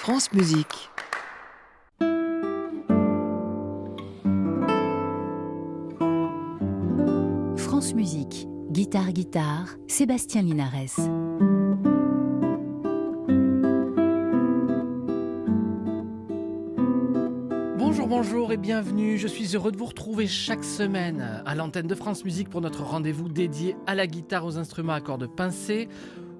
France Musique. France Musique, guitare, Sébastien Linares. Bonjour et bienvenue, je suis heureux de vous retrouver chaque semaine à l'antenne de France Musique pour notre rendez-vous dédié à la guitare, aux instruments à cordes pincées.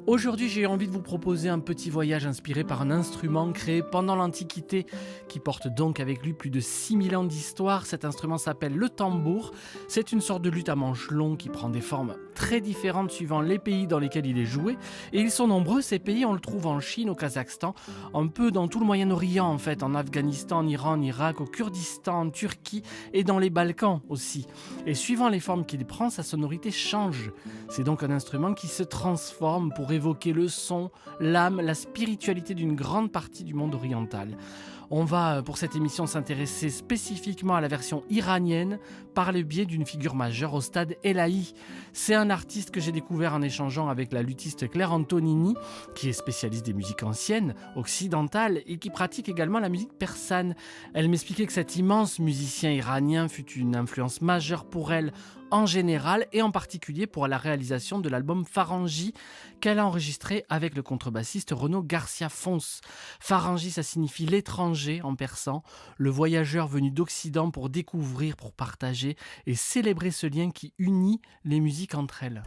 Aujourd'hui, j'ai envie de vous proposer un petit voyage inspiré par un instrument créé pendant l'Antiquité qui porte donc avec lui plus de 6000 ans d'histoire. Cet instrument s'appelle le tambour. C'est une sorte de luth à manches longues qui prend des formes très différentes suivant les pays dans lesquels il est joué. Et ils sont nombreux, ces pays. On le trouve en Chine, au Kazakhstan, un peu dans tout le Moyen-Orient en fait, en Afghanistan, en Iran, en Irak, au Kurdistan, en Turquie et dans les Balkans aussi. Et suivant les formes qu'il prend, sa sonorité change. C'est donc un instrument qui se transforme pour évoquer le son, l'âme, la spiritualité d'une grande partie du monde oriental. On va, pour cette émission, s'intéresser spécifiquement à la version iranienne par le biais d'une figure majeure, Ostad Elahi. C'est un artiste que j'ai découvert en échangeant avec la luthiste Claire Antonini, qui est spécialiste des musiques anciennes, occidentales, et qui pratique également la musique persane. Elle m'expliquait que cet immense musicien iranien fut une influence majeure pour elle en général et en particulier pour la réalisation de l'album Farangi qu'elle a enregistré avec le contrebassiste Renaud Garcia Fons. Farangi, ça signifie l'étranger en persan, le voyageur venu d'Occident pour découvrir, pour partager et célébrer ce lien qui unit les musiques entre elles.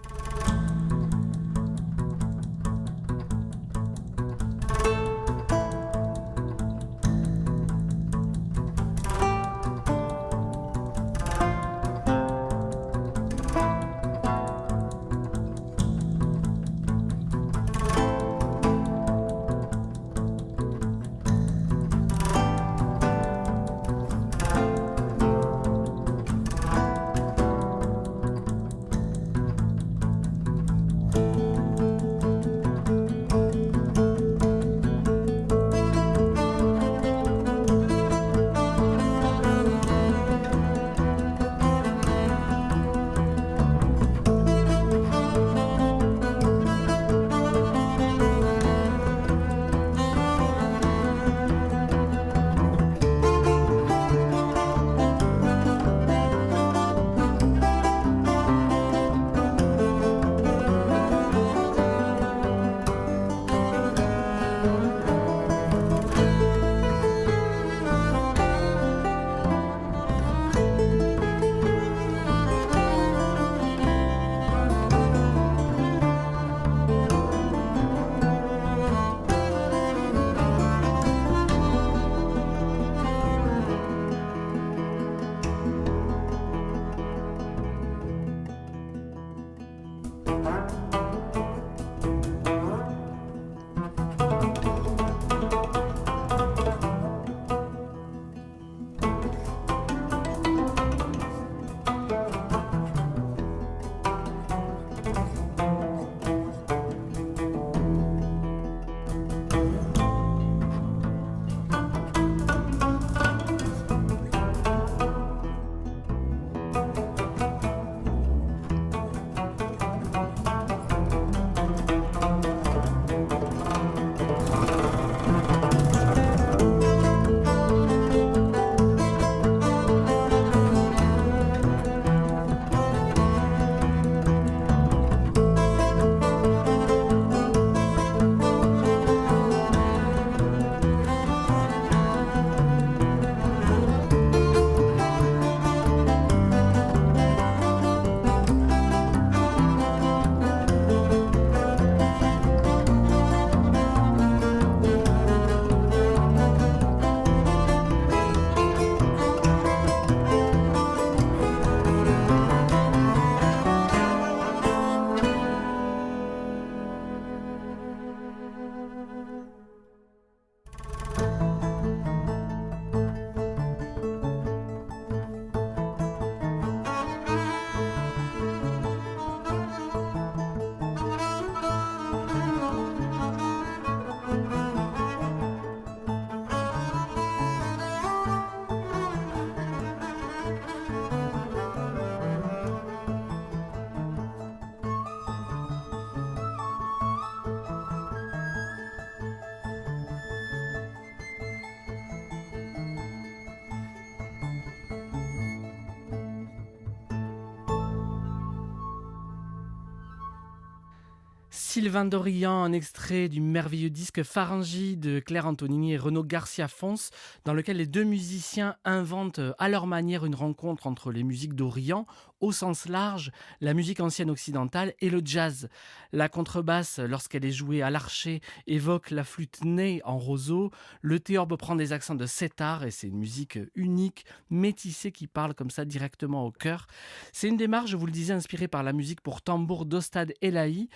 Sylvain Dorian, un extrait du merveilleux disque Pharangie de Claire Antonini et Renaud Garcia-Fons, dans lequel les deux musiciens inventent à leur manière une rencontre entre les musiques d'Orient, au sens large, la musique ancienne occidentale et le jazz. La contrebasse, lorsqu'elle est jouée à l'archet, évoque la flûte ney en roseau, le théorbe prend des accents de setar et c'est une musique unique, métissée qui parle comme ça directement au cœur. C'est une démarche, je vous le disais, inspirée par la musique pour tambour d'Ostad Elahi.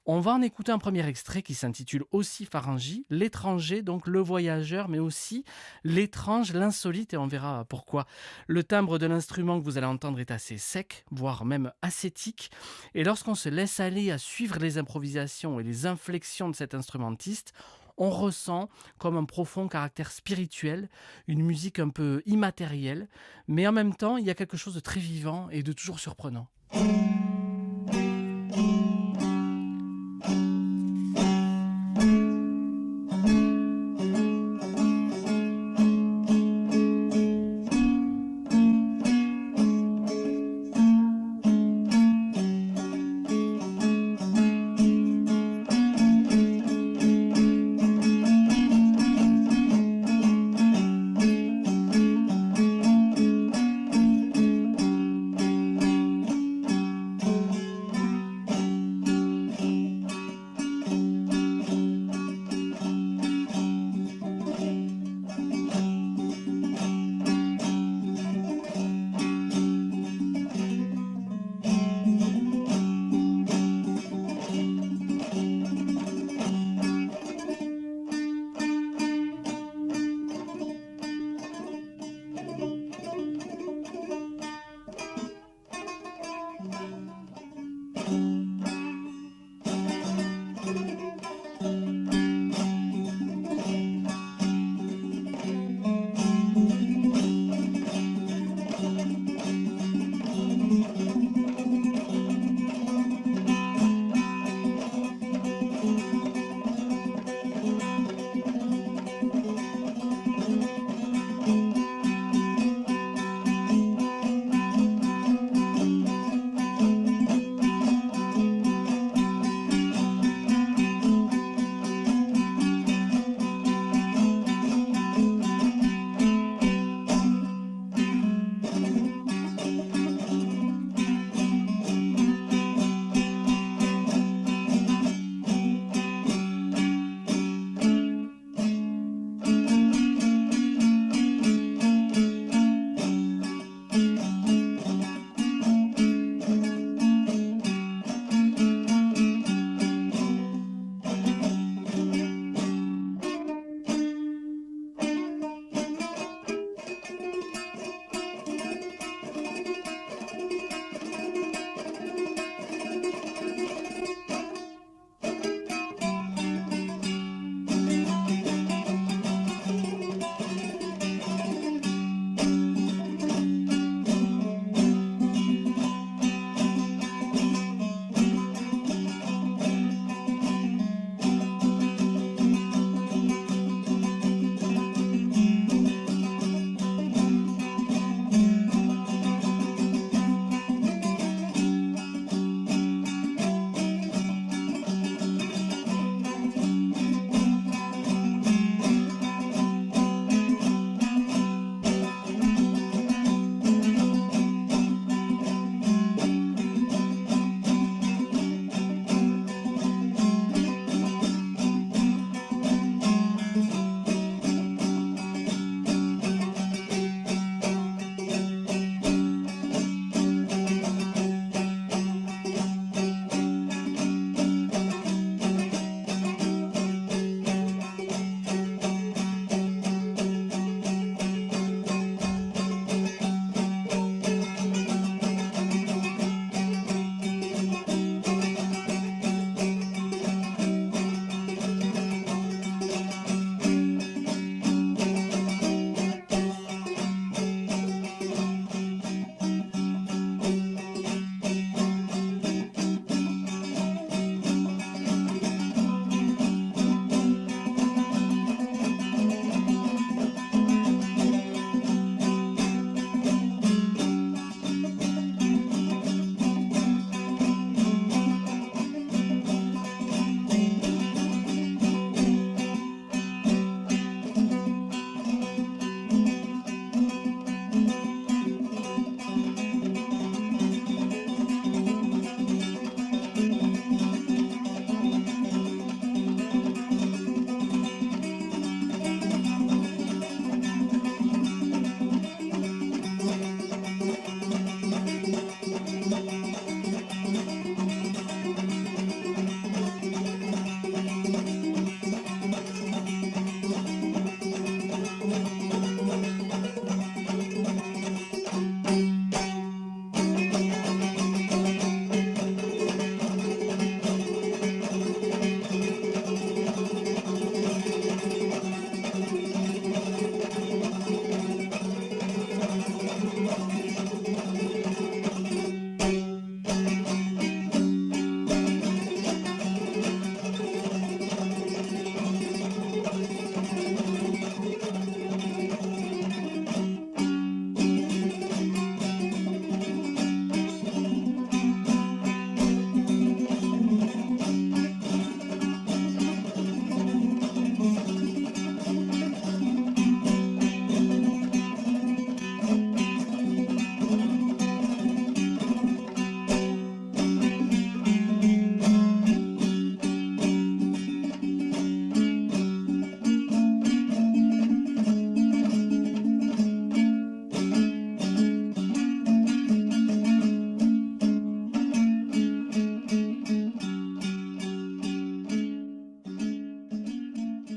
On va en écouter un premier extrait qui s'intitule aussi Pharangie, l'étranger, donc le voyageur, mais aussi l'étrange, l'insolite, et on verra pourquoi. Le timbre de l'instrument que vous allez entendre est assez sec, voire même ascétique, et lorsqu'on se laisse aller à suivre les improvisations et les inflexions de cet instrumentiste, on ressent comme un profond caractère spirituel, une musique un peu immatérielle, mais en même temps, il y a quelque chose de très vivant et de toujours surprenant.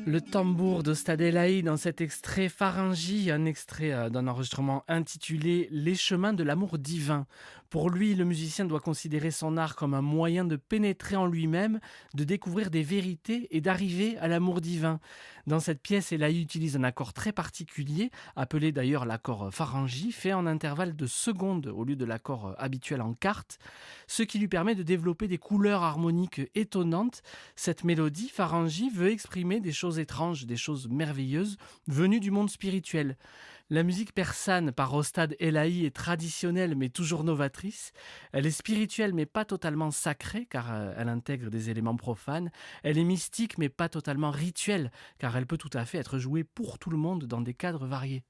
Le tambour de Stade Elahi dans cet extrait Pharangie, un extrait d'un enregistrement intitulé Les chemins de l'amour divin. Pour lui, le musicien doit considérer son art comme un moyen de pénétrer en lui-même, de découvrir des vérités et d'arriver à l'amour divin. Dans cette pièce, Elahi utilise un accord très particulier, appelé d'ailleurs l'accord Pharangie, fait en intervalle de secondes au lieu de l'accord habituel en quarte, ce qui lui permet de développer des couleurs harmoniques étonnantes. Cette mélodie, Pharangie, veut exprimer des choses étranges, des choses merveilleuses, venues du monde spirituel. La musique persane par Ostad Elahi est traditionnelle mais toujours novatrice. Elle est spirituelle mais pas totalement sacrée car elle intègre des éléments profanes. Elle est mystique mais pas totalement rituelle car elle peut tout à fait être jouée pour tout le monde dans des cadres variés.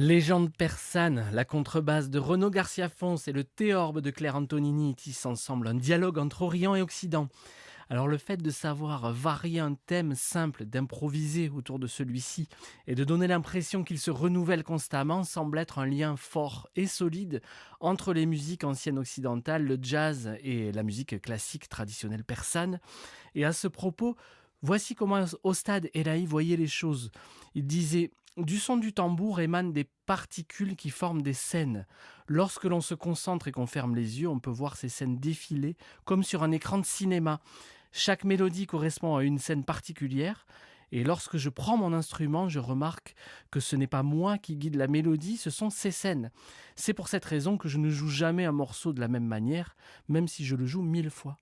Légende persane, la contrebasse de Renaud Garcia Fons et le théorbe de Claire Antonini tissent ensemble un dialogue entre Orient et Occident. Alors le fait de savoir varier un thème simple, d'improviser autour de celui-ci et de donner l'impression qu'il se renouvelle constamment semble être un lien fort et solide entre les musiques anciennes occidentales, le jazz et la musique classique traditionnelle persane. Et à ce propos, voici comment Ostad Elahi voyait les choses. Il disait: du son du tambour émanent des particules qui forment des scènes. Lorsque l'on se concentre et qu'on ferme les yeux, on peut voir ces scènes défiler comme sur un écran de cinéma. Chaque mélodie correspond à une scène particulière. Et lorsque je prends mon instrument, je remarque que ce n'est pas moi qui guide la mélodie, ce sont ces scènes. C'est pour cette raison que je ne joue jamais un morceau de la même manière, même si je le joue 1000 fois.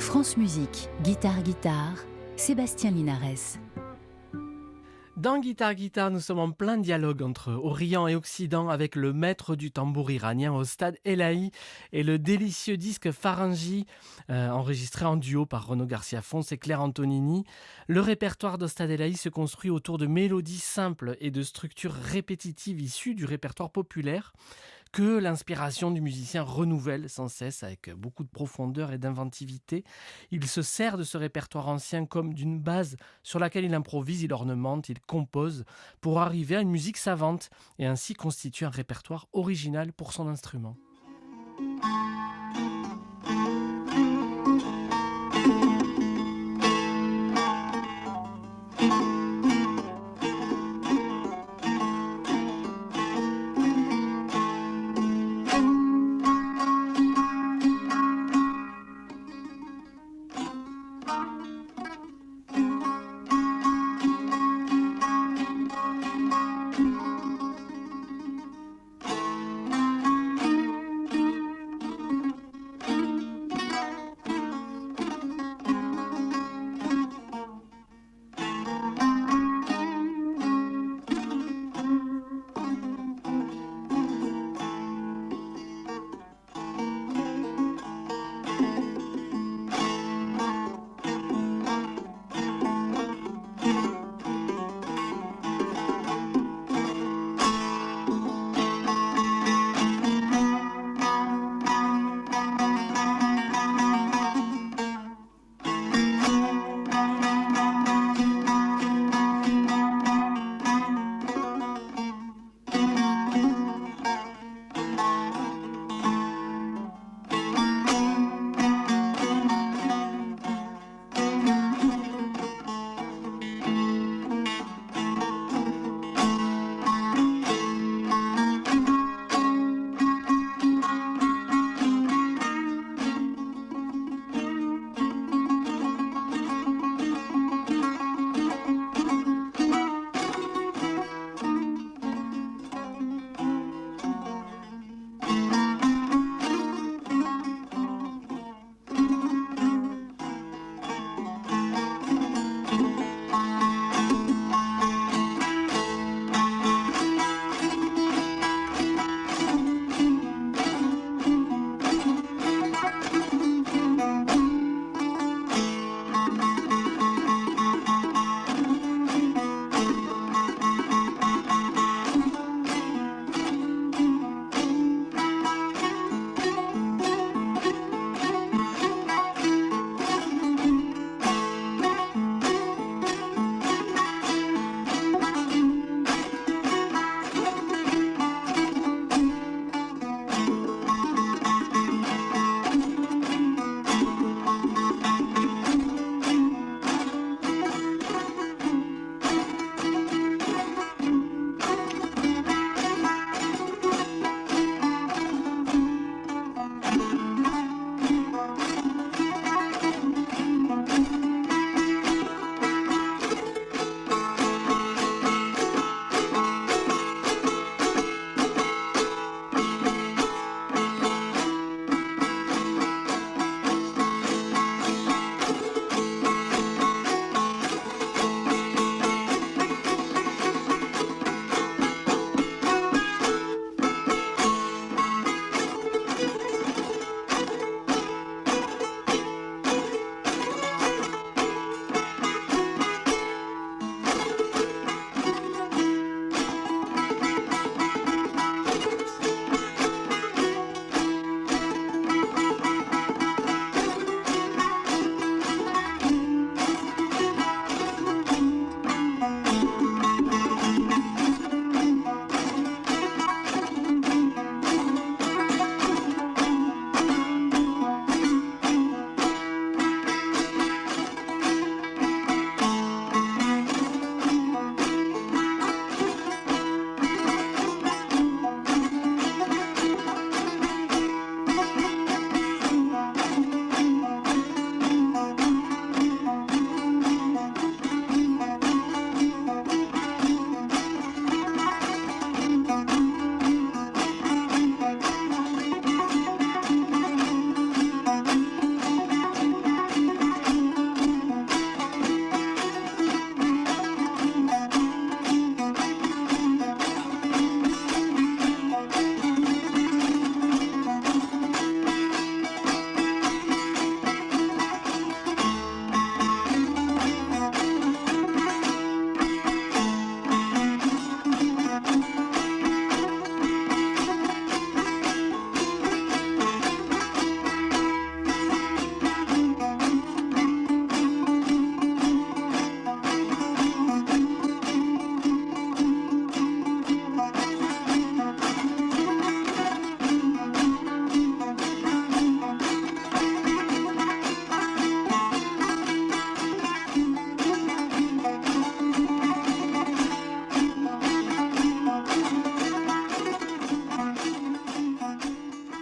France Musique, guitare, Sébastien Linares. Dans Guitare, nous sommes en plein dialogue entre Orient et Occident avec le maître du tambour iranien au stade Elahi et le délicieux disque Farangi, enregistré en duo par Renaud Garcia-Fons et Claire Antonini. Le répertoire d'Ostad Elahi se construit autour de mélodies simples et de structures répétitives issues du répertoire populaire que l'inspiration du musicien renouvelle sans cesse avec beaucoup de profondeur et d'inventivité. Il se sert de ce répertoire ancien comme d'une base sur laquelle il improvise, il ornemente, il compose pour arriver à une musique savante et ainsi constituer un répertoire original pour son instrument.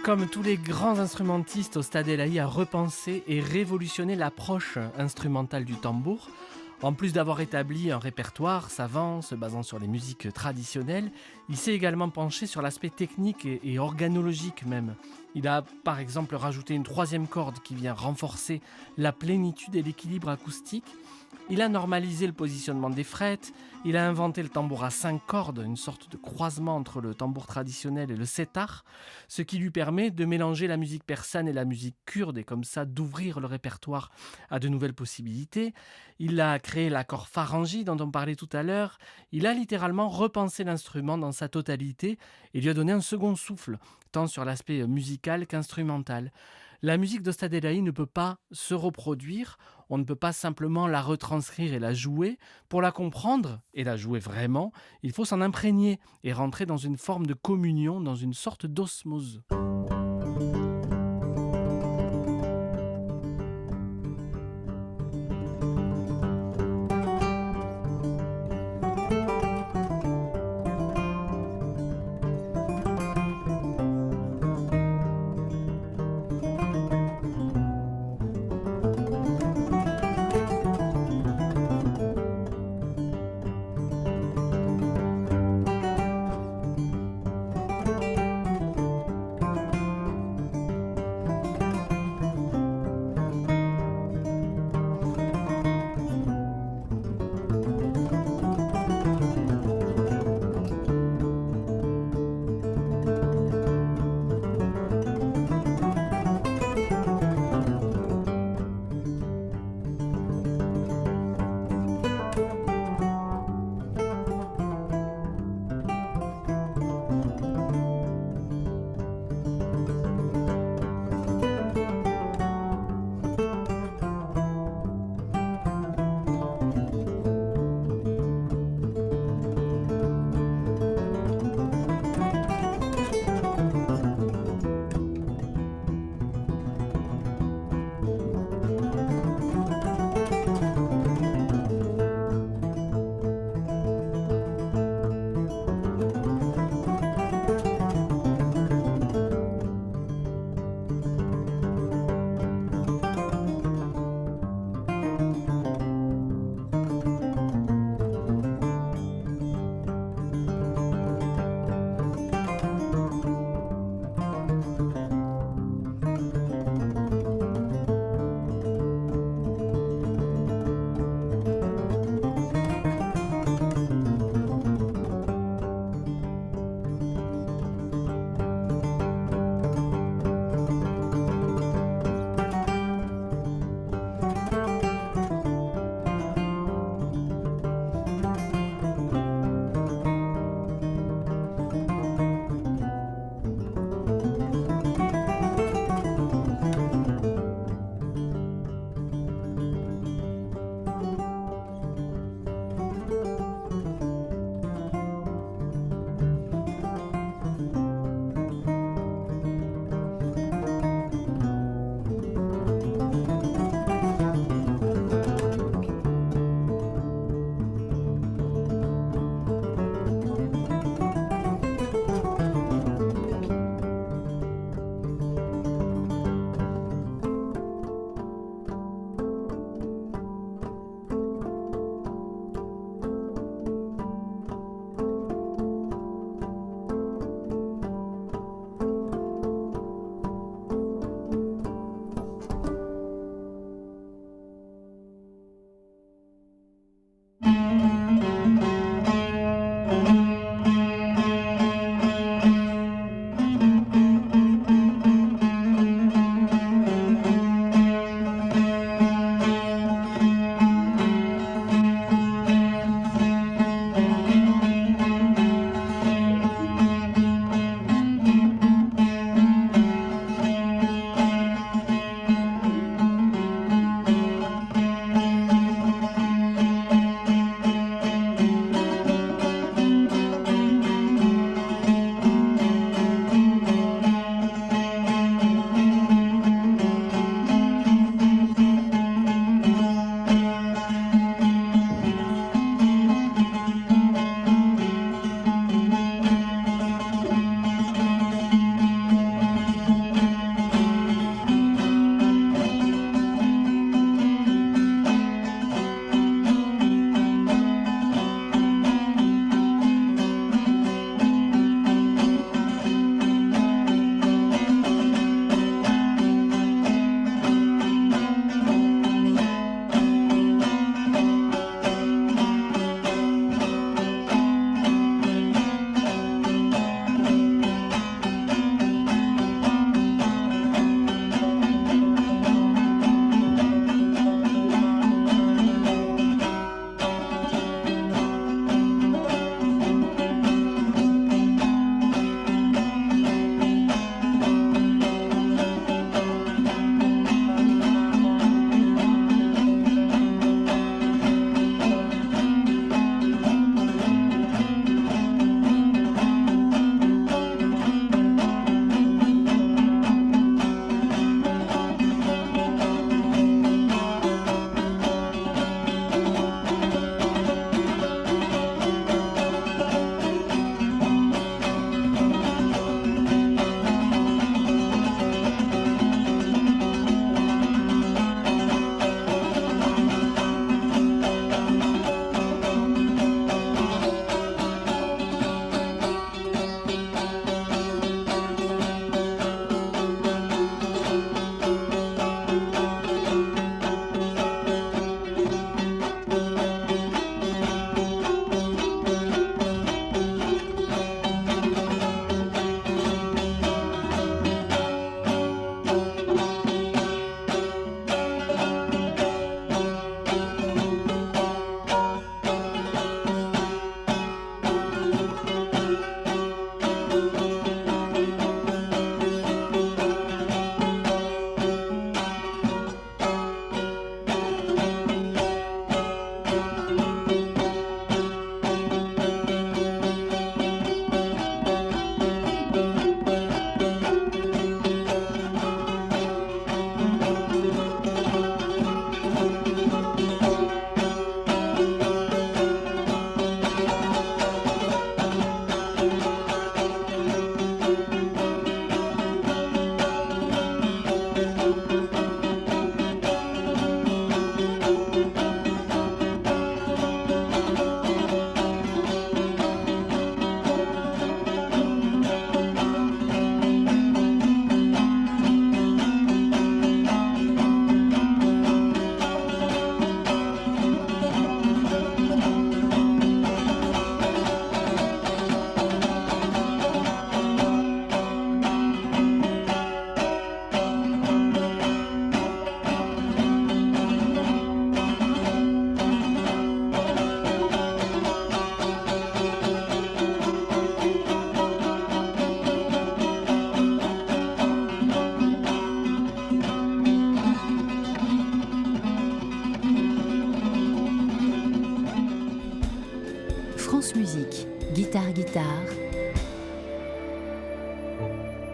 Comme tous les grands instrumentistes, Osta Delaï a repensé et révolutionné l'approche instrumentale du tambour. En plus d'avoir établi un répertoire savant se basant sur les musiques traditionnelles, il s'est également penché sur l'aspect technique et organologique même. Il a par exemple rajouté une troisième corde qui vient renforcer la plénitude et l'équilibre acoustique. Il a normalisé le positionnement des frettes, il a inventé le tambour à 5 cordes, une sorte de croisement entre le tambour traditionnel et le setar, ce qui lui permet de mélanger la musique persane et la musique kurde et comme ça d'ouvrir le répertoire à de nouvelles possibilités. Il a créé l'accord pharangi dont on parlait tout à l'heure, il a littéralement repensé l'instrument dans sa totalité et lui a donné un second souffle, tant sur l'aspect musical qu'instrumental. La musique d'Osta Delaï ne peut pas se reproduire, on ne peut pas simplement la retranscrire et la jouer. Pour la comprendre et la jouer vraiment, il faut s'en imprégner et rentrer dans une forme de communion, dans une sorte d'osmose. Guitare,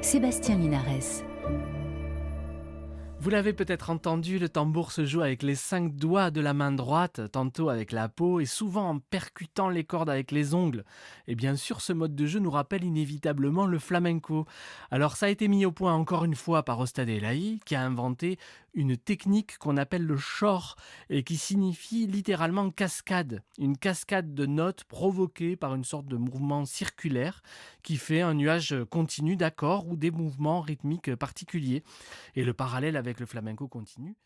Sébastien Linares. Vous l'avez peut-être entendu, le tambour se joue avec les 5 doigts de la main droite, tantôt avec la peau et souvent en percutant les cordes avec les ongles. Et bien sûr, ce mode de jeu nous rappelle inévitablement le flamenco. Alors ça a été mis au point encore une fois par Ostad Elahi, qui a inventé une technique qu'on appelle le chor et qui signifie littéralement cascade. Une cascade de notes provoquée par une sorte de mouvement circulaire qui fait un nuage continu d'accords ou des mouvements rythmiques particuliers. Et le parallèle avec le flamenco continue.